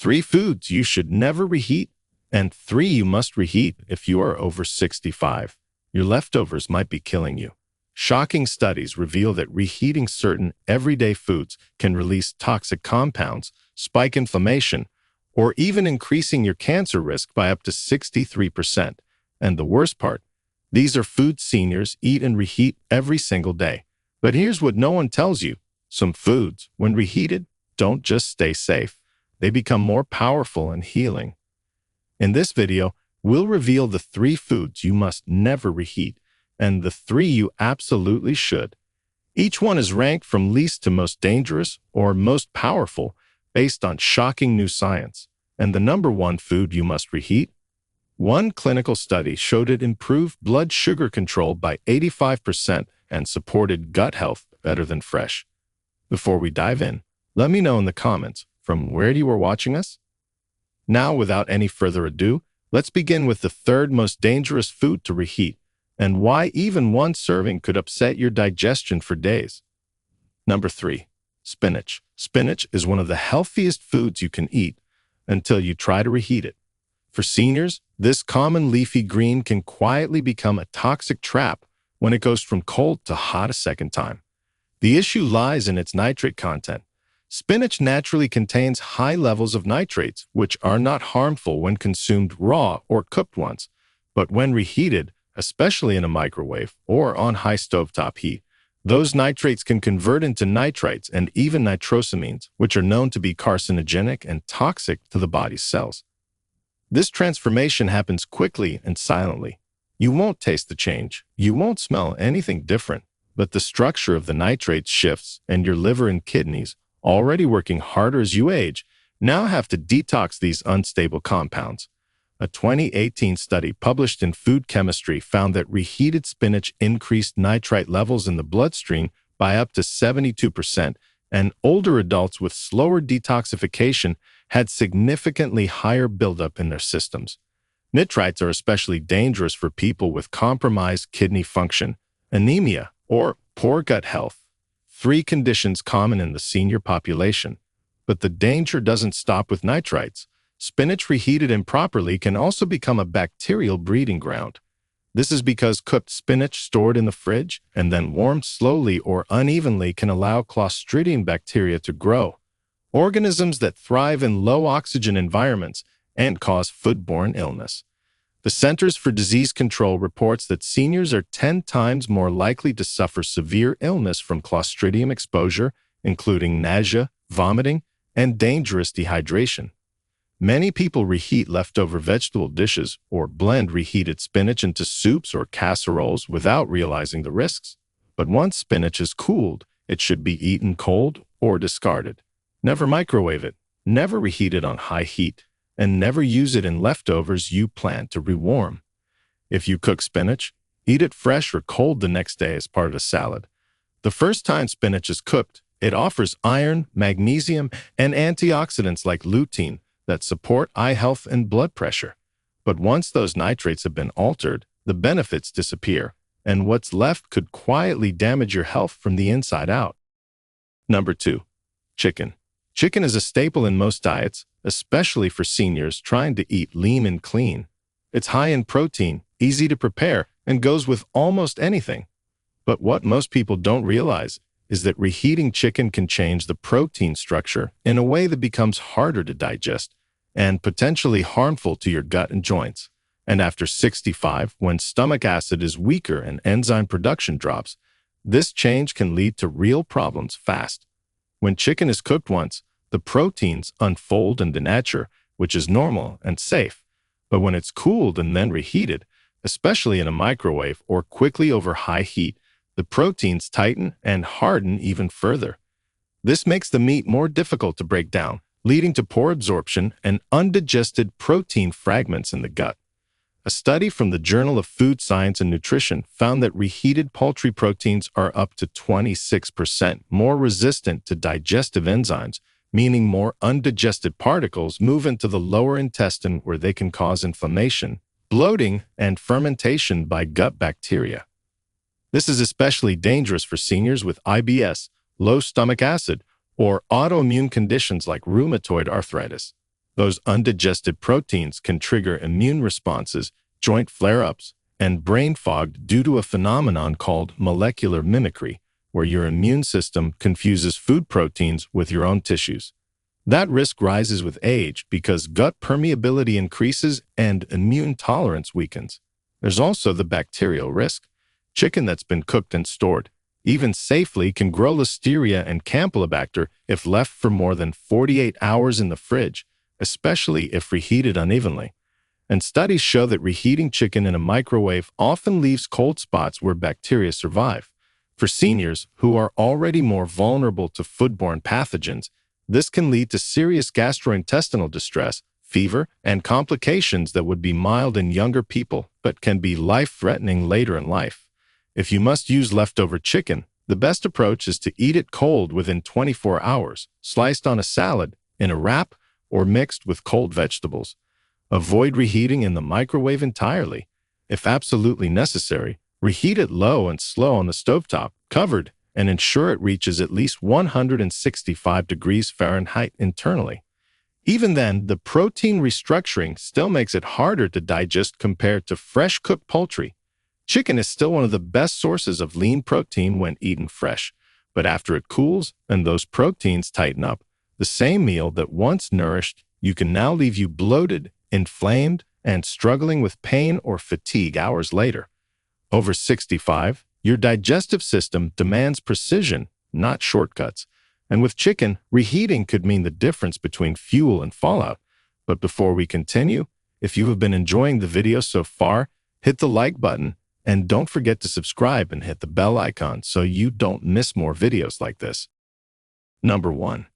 3 foods you should never reheat, and 3 you must reheat if you are over 65. Your leftovers might be killing you. Shocking studies reveal that reheating certain everyday foods can release toxic compounds, spike inflammation, or even increasing your cancer risk by up to 63%. And the worst part, these are foods seniors eat and reheat every single day. But here's what no one tells you. Some foods, when reheated, don't just stay safe. They become more powerful and healing. In this video, we'll reveal the 3 foods you must never reheat and the 3 you absolutely should. Each one is ranked from least to most dangerous or most powerful based on shocking new science. And the number 1 food you must reheat? One clinical study showed it improved blood sugar control by 85% and supported gut health better than fresh. Before we dive in, let me know in the comments from where you are watching us. Now, without any further ado, let's begin with the 3rd most dangerous food to reheat and why even one serving could upset your digestion for days. Number 3, spinach. Spinach is one of the healthiest foods you can eat until you try to reheat it. For seniors, this common leafy green can quietly become a toxic trap when it goes from cold to hot a second time. The issue lies in its nitrate content. Spinach naturally contains high levels of nitrates, which are not harmful when consumed raw or cooked once, but when reheated, especially in a microwave or on high stovetop heat, those nitrates can convert into nitrites and even nitrosamines, which are known to be carcinogenic and toxic to the body's cells. This transformation happens quickly and silently. You won't taste the change. You won't smell anything different, but the structure of the nitrates shifts and your liver and kidneys, already working harder as you age, now have to detox these unstable compounds. A 2018 study published in Food Chemistry found that reheated spinach increased nitrite levels in the bloodstream by up to 72%, and older adults with slower detoxification had significantly higher buildup in their systems. Nitrites are especially dangerous for people with compromised kidney function, anemia, or poor gut health. 3 conditions common in the senior population. But the danger doesn't stop with nitrites. Spinach reheated improperly can also become a bacterial breeding ground. This is because cooked spinach stored in the fridge and then warmed slowly or unevenly can allow Clostridium bacteria to grow, organisms that thrive in low-oxygen environments and cause foodborne illness. The Centers for Disease Control reports that seniors are 10 times more likely to suffer severe illness from Clostridium exposure, including nausea, vomiting, and dangerous dehydration. Many people reheat leftover vegetable dishes or blend reheated spinach into soups or casseroles without realizing the risks. But once spinach is cooled, it should be eaten cold or discarded. Never microwave it, never reheat it on high heat, and never use it in leftovers you plan to rewarm. If you cook spinach, eat it fresh or cold the next day as part of a salad. The first time spinach is cooked, it offers iron, magnesium, and antioxidants like lutein that support eye health and blood pressure. But once those nitrates have been altered, the benefits disappear, and what's left could quietly damage your health from the inside out. Number 2, chicken. Chicken is a staple in most diets, especially for seniors trying to eat lean and clean. It's high in protein, easy to prepare, and goes with almost anything. But what most people don't realize is that reheating chicken can change the protein structure in a way that becomes harder to digest and potentially harmful to your gut and joints. And after 65, when stomach acid is weaker and enzyme production drops, this change can lead to real problems fast. When chicken is cooked once, the proteins unfold and denature, which is normal and safe. But when it's cooled and then reheated, especially in a microwave or quickly over high heat, the proteins tighten and harden even further. This makes the meat more difficult to break down, leading to poor absorption and undigested protein fragments in the gut. A study from the Journal of Food Science and Nutrition found that reheated poultry proteins are up to 26% more resistant to digestive enzymes, meaning more undigested particles move into the lower intestine where they can cause inflammation, bloating, and fermentation by gut bacteria. This is especially dangerous for seniors with IBS, low stomach acid, or autoimmune conditions like rheumatoid arthritis. Those undigested proteins can trigger immune responses, joint flare-ups, and brain fog due to a phenomenon called molecular mimicry, where your immune system confuses food proteins with your own tissues. That risk rises with age because gut permeability increases and immune tolerance weakens. There's also the bacterial risk. Chicken that's been cooked and stored, even safely, can grow Listeria and Campylobacter if left for more than 48 hours in the fridge, especially if reheated unevenly. And studies show that reheating chicken in a microwave often leaves cold spots where bacteria survive. For seniors who are already more vulnerable to foodborne pathogens, this can lead to serious gastrointestinal distress, fever, and complications that would be mild in younger people but can be life-threatening later in life. If you must use leftover chicken, the best approach is to eat it cold within 24 hours, sliced on a salad, in a wrap, or mixed with cold vegetables. Avoid reheating in the microwave entirely. If absolutely necessary, reheat it low and slow on the stovetop, covered, and ensure it reaches at least 165 degrees Fahrenheit internally. Even then, the protein restructuring still makes it harder to digest compared to fresh cooked poultry. Chicken is still one of the best sources of lean protein when eaten fresh, but after it cools and those proteins tighten up, the same meal that once nourished you can now leave you bloated, inflamed, and struggling with pain or fatigue hours later. Over 65, your digestive system demands precision, not shortcuts. And with chicken, reheating could mean the difference between fuel and fallout. But before we continue, if you have been enjoying the video so far, hit the like button and don't forget to subscribe and hit the bell icon so you don't miss more videos like this. Number 1.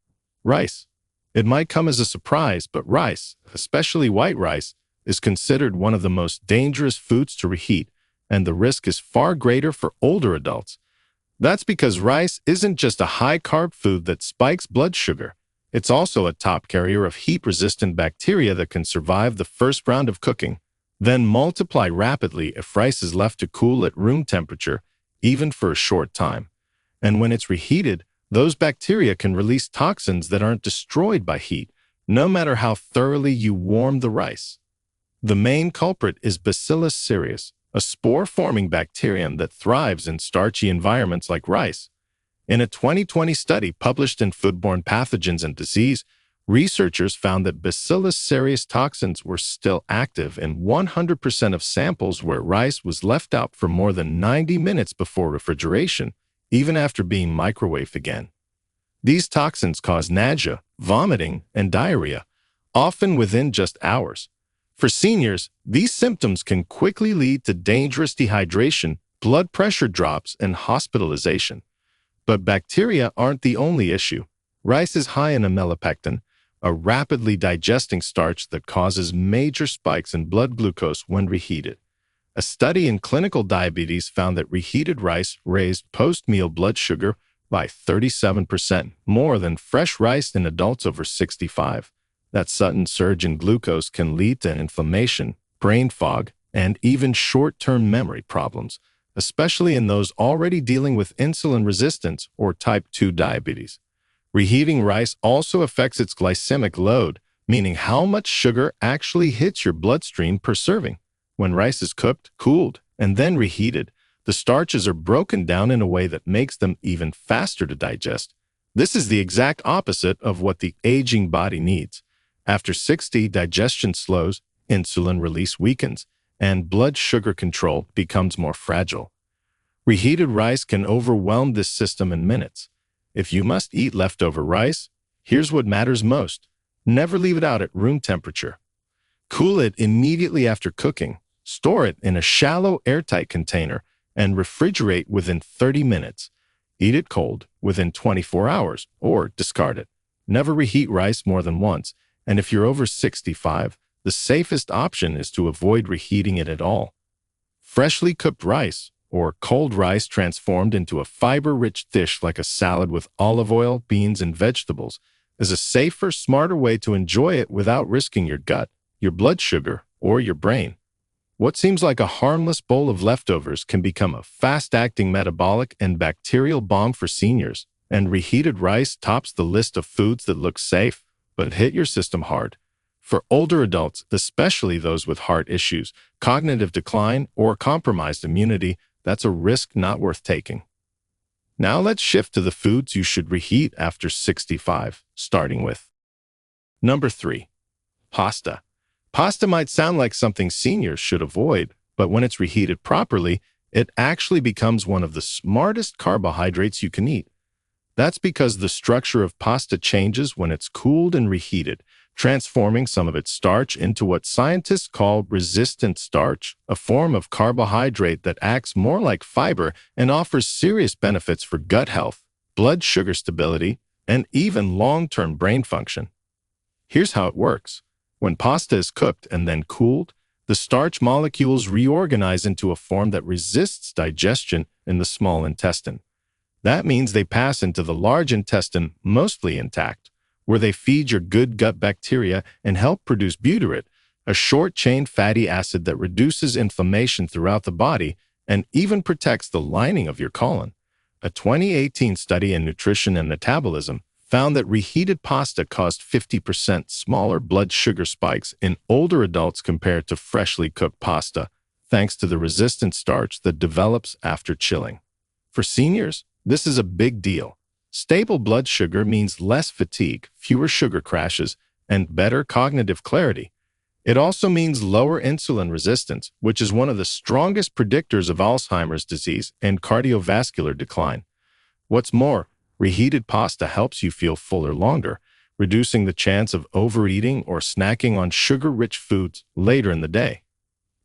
Rice. It might come as a surprise, but rice, especially white rice, is considered one of the most dangerous foods to reheat, and the risk is far greater for older adults. That's because rice isn't just a high-carb food that spikes blood sugar. It's also a top carrier of heat-resistant bacteria that can survive the first round of cooking, then multiply rapidly if rice is left to cool at room temperature, even for a short time. And when it's reheated, those bacteria can release toxins that aren't destroyed by heat, no matter how thoroughly you warm the rice. The main culprit is Bacillus cereus, a spore-forming bacterium that thrives in starchy environments like rice. In a 2020 study published in Foodborne Pathogens and Disease, researchers found that Bacillus cereus toxins were still active in 100% of samples where rice was left out for more than 90 minutes before refrigeration, even after being microwaved again. These toxins cause nausea, vomiting, and diarrhea, often within just hours. For seniors, these symptoms can quickly lead to dangerous dehydration, blood pressure drops, and hospitalization. But bacteria aren't the only issue. Rice is high in amylopectin, a rapidly digesting starch that causes major spikes in blood glucose when reheated. A study in clinical diabetes found that reheated rice raised post-meal blood sugar by 37% more than fresh rice in adults over 65. That sudden surge in glucose can lead to inflammation, brain fog, and even short-term memory problems, especially in those already dealing with insulin resistance or type 2 diabetes. Reheating rice also affects its glycemic load, meaning how much sugar actually hits your bloodstream per serving. When rice is cooked, cooled, and then reheated, the starches are broken down in a way that makes them even faster to digest. This is the exact opposite of what the aging body needs. After 60, digestion slows, insulin release weakens, and blood sugar control becomes more fragile. Reheated rice can overwhelm this system in minutes. If you must eat leftover rice, here's what matters most. Never leave it out at room temperature. Cool it immediately after cooking. Store it in a shallow, airtight container and refrigerate within 30 minutes. Eat it cold within 24 hours or discard it. Never reheat rice more than once, and if you're over 65, the safest option is to avoid reheating it at all. Freshly cooked rice, or cold rice transformed into a fiber-rich dish like a salad with olive oil, beans, and vegetables, is a safer, smarter way to enjoy it without risking your gut, your blood sugar, or your brain. What seems like a harmless bowl of leftovers can become a fast-acting metabolic and bacterial bomb for seniors, and reheated rice tops the list of foods that look safe but hit your system hard. For older adults, especially those with heart issues, cognitive decline, or compromised immunity, that's a risk not worth taking. Now let's shift to the foods you should reheat after 65, starting with number 3, pasta. Pasta might sound like something seniors should avoid, but when it's reheated properly, it actually becomes one of the smartest carbohydrates you can eat. That's because the structure of pasta changes when it's cooled and reheated, transforming some of its starch into what scientists call resistant starch, a form of carbohydrate that acts more like fiber and offers serious benefits for gut health, blood sugar stability, and even long-term brain function. Here's how it works. When pasta is cooked and then cooled, the starch molecules reorganize into a form that resists digestion in the small intestine. That means they pass into the large intestine mostly intact, where they feed your good gut bacteria and help produce butyrate, a short-chain fatty acid that reduces inflammation throughout the body and even protects the lining of your colon. A 2018 study in nutrition and metabolism found that reheated pasta caused 50% smaller blood sugar spikes in older adults compared to freshly cooked pasta, thanks to the resistant starch that develops after chilling. For seniors, this is a big deal. Stable blood sugar means less fatigue, fewer sugar crashes, and better cognitive clarity. It also means lower insulin resistance, which is one of the strongest predictors of Alzheimer's disease and cardiovascular decline. What's more, reheated pasta helps you feel fuller longer, reducing the chance of overeating or snacking on sugar-rich foods later in the day.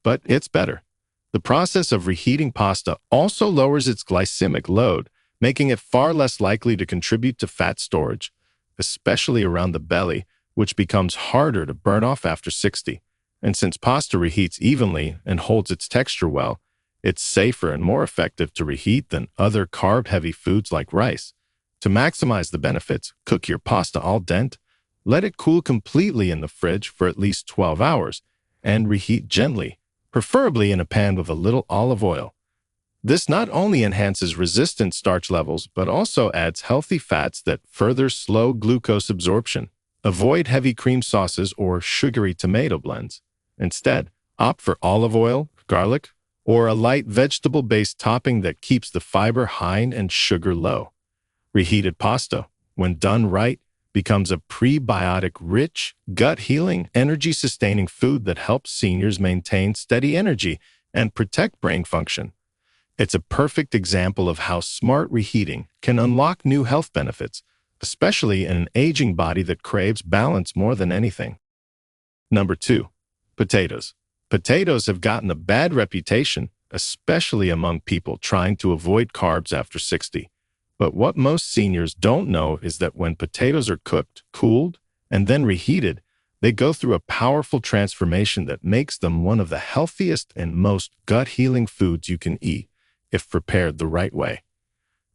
But it's better. The process of reheating pasta also lowers its glycemic load, making it far less likely to contribute to fat storage, especially around the belly, which becomes harder to burn off after 60. And since pasta reheats evenly and holds its texture well, it's safer and more effective to reheat than other carb-heavy foods like rice. To maximize the benefits, cook your pasta al dente, let it cool completely in the fridge for at least 12 hours, and reheat gently, preferably in a pan with a little olive oil. This not only enhances resistant starch levels, but also adds healthy fats that further slow glucose absorption. Avoid heavy cream sauces or sugary tomato blends. Instead, opt for olive oil, garlic, or a light vegetable-based topping that keeps the fiber high and sugar low. Reheated pasta, when done right, becomes a prebiotic-rich, gut-healing, energy-sustaining food that helps seniors maintain steady energy and protect brain function. It's a perfect example of how smart reheating can unlock new health benefits, especially in an aging body that craves balance more than anything. Number 2, potatoes. Potatoes have gotten a bad reputation, especially among people trying to avoid carbs after 60. But what most seniors don't know is that when potatoes are cooked, cooled, and then reheated, they go through a powerful transformation that makes them one of the healthiest and most gut-healing foods you can eat, if prepared the right way.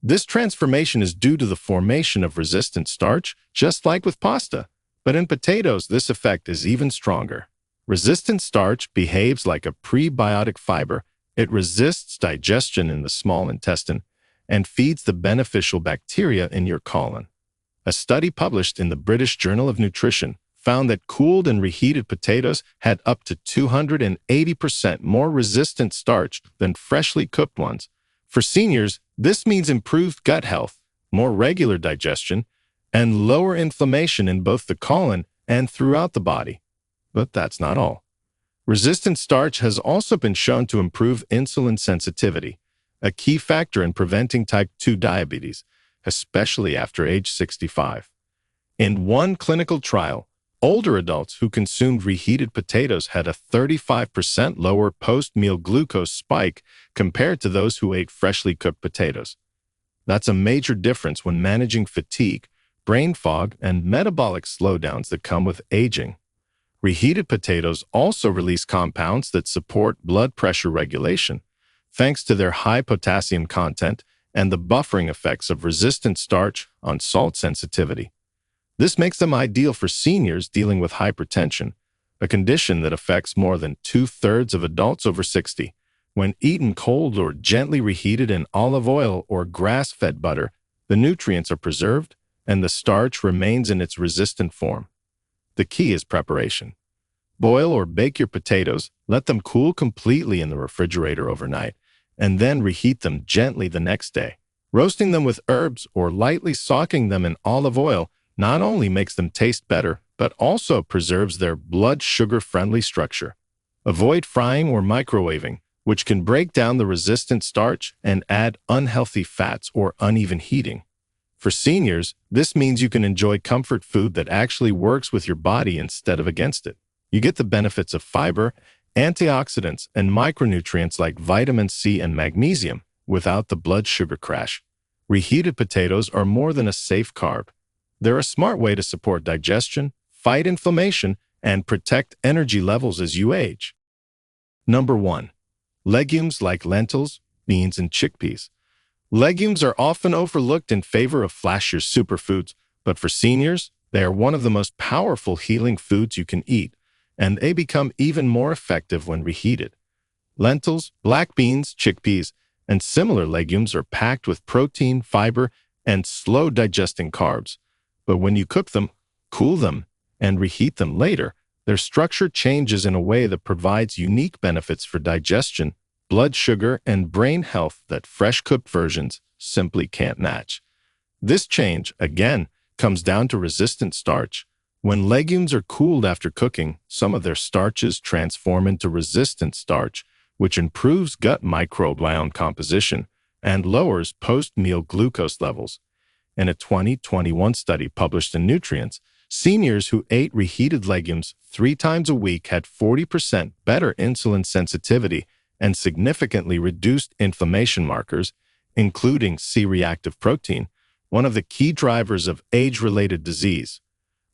This transformation is due to the formation of resistant starch, just like with pasta. But in potatoes, this effect is even stronger. Resistant starch behaves like a prebiotic fiber. It resists digestion in the small intestine and feeds the beneficial bacteria in your colon. A study published in the British Journal of Nutrition found that cooled and reheated potatoes had up to 280% more resistant starch than freshly cooked ones. For seniors, this means improved gut health, more regular digestion, and lower inflammation in both the colon and throughout the body. But that's not all. Resistant starch has also been shown to improve insulin sensitivity, a key factor in preventing type 2 diabetes, especially after age 65. In one clinical trial, older adults who consumed reheated potatoes had a 35% lower post-meal glucose spike compared to those who ate freshly cooked potatoes. That's a major difference when managing fatigue, brain fog, and metabolic slowdowns that come with aging. Reheated potatoes also release compounds that support blood pressure regulation, thanks to their high potassium content and the buffering effects of resistant starch on salt sensitivity. This makes them ideal for seniors dealing with hypertension, a condition that affects more than 2/3 of adults over 60. When eaten cold or gently reheated in olive oil or grass-fed butter, the nutrients are preserved and the starch remains in its resistant form. The key is preparation. Boil or bake your potatoes, let them cool completely in the refrigerator overnight, and then reheat them gently the next day. Roasting them with herbs or lightly sauteing them in olive oil not only makes them taste better, but also preserves their blood sugar-friendly structure. Avoid frying or microwaving, which can break down the resistant starch and add unhealthy fats or uneven heating. For seniors, this means you can enjoy comfort food that actually works with your body instead of against it. You get the benefits of fiber, antioxidants, and micronutrients like vitamin C and magnesium without the blood sugar crash. Reheated potatoes are more than a safe carb. They're a smart way to support digestion, fight inflammation, and protect energy levels as you age. Number 1. Legumes like lentils, beans, and chickpeas. Legumes are often overlooked in favor of flashier superfoods, but for seniors, they are one of the most powerful healing foods you can eat, and they become even more effective when reheated. Lentils, black beans, chickpeas, and similar legumes are packed with protein, fiber, and slow-digesting carbs. But when you cook them, cool them, and reheat them later, their structure changes in a way that provides unique benefits for digestion, blood sugar, and brain health that fresh-cooked versions simply can't match. This change, again, comes down to resistant starch. When legumes are cooled after cooking, some of their starches transform into resistant starch, which improves gut microbiome composition and lowers post-meal glucose levels. In a 2021 study published in Nutrients, seniors who ate reheated legumes 3 times a week had 40% better insulin sensitivity and significantly reduced inflammation markers, including C-reactive protein, one of the key drivers of age-related disease.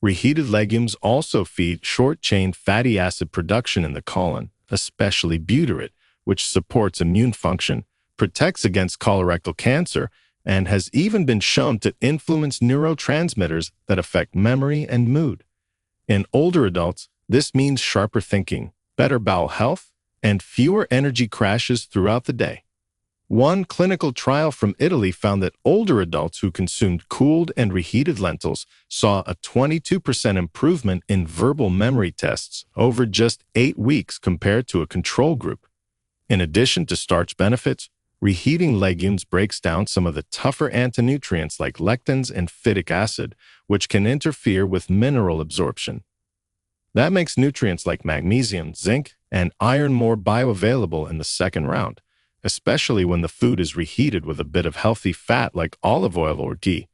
Reheated legumes also feed short-chain fatty acid production in the colon, especially butyrate, which supports immune function, protects against colorectal cancer, and has even been shown to influence neurotransmitters that affect memory and mood. In older adults, this means sharper thinking, better bowel health, and fewer energy crashes throughout the day. One clinical trial from Italy found that older adults who consumed cooled and reheated lentils saw a 22% improvement in verbal memory tests over just 8 weeks compared to a control group. In addition to starch benefits, reheating legumes breaks down some of the tougher antinutrients like lectins and phytic acid, which can interfere with mineral absorption. That makes nutrients like magnesium, zinc, and iron more bioavailable in the second round, especially when the food is reheated with a bit of healthy fat like olive oil or ghee.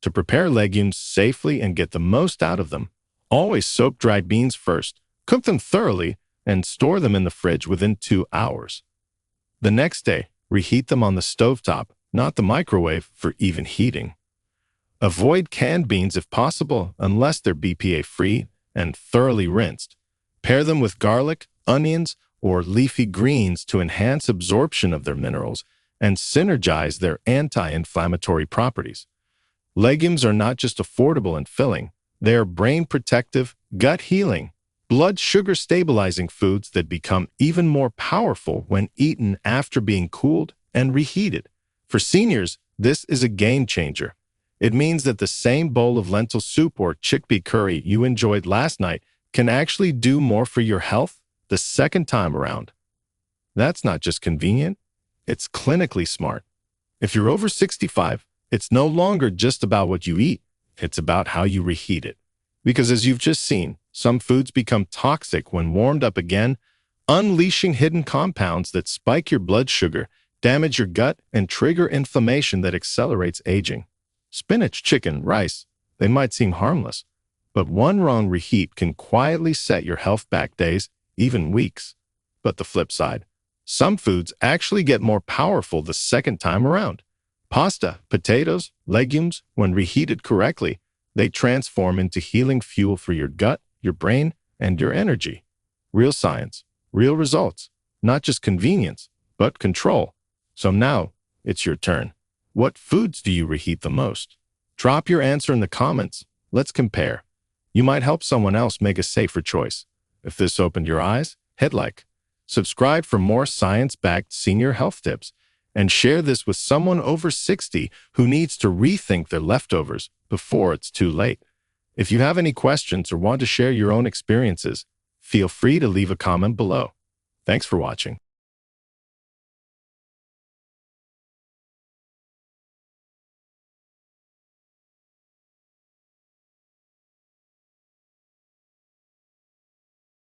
To prepare legumes safely and get the most out of them, always soak dried beans first, cook them thoroughly, and store them in the fridge within 2 hours. The next day, reheat them on the stovetop, not the microwave, for even heating. Avoid canned beans if possible, unless they're BPA-free and thoroughly rinsed. Pair them with garlic, onions, or leafy greens to enhance absorption of their minerals and synergize their anti-inflammatory properties. Legumes are not just affordable and filling, they are brain-protective, gut-healing, blood sugar-stabilizing foods that become even more powerful when eaten after being cooled and reheated. For seniors, this is a game changer. It means that the same bowl of lentil soup or chickpea curry you enjoyed last night can actually do more for your health the second time around. That's not just convenient, it's clinically smart. If you're over 65, it's no longer just about what you eat, it's about how you reheat it. Because as you've just seen, some foods become toxic when warmed up again, unleashing hidden compounds that spike your blood sugar, damage your gut, and trigger inflammation that accelerates aging. Spinach, chicken, rice, they might seem harmless, but one wrong reheat can quietly set your health back days, even weeks. But the flip side, some foods actually get more powerful the second time around. Pasta, potatoes, legumes, when reheated correctly, they transform into healing fuel for your gut, your brain, and your energy. Real science, real results, not just convenience, but control. So now, it's your turn. What foods do you reheat the most? Drop your answer in the comments. Let's compare. You might help someone else make a safer choice. If this opened your eyes, hit like. Subscribe for more science-backed senior health tips, and share this with someone over 60 who needs to rethink their leftovers before it's too late. If you have any questions or want to share your own experiences, feel free to leave a comment below. Thanks for watching.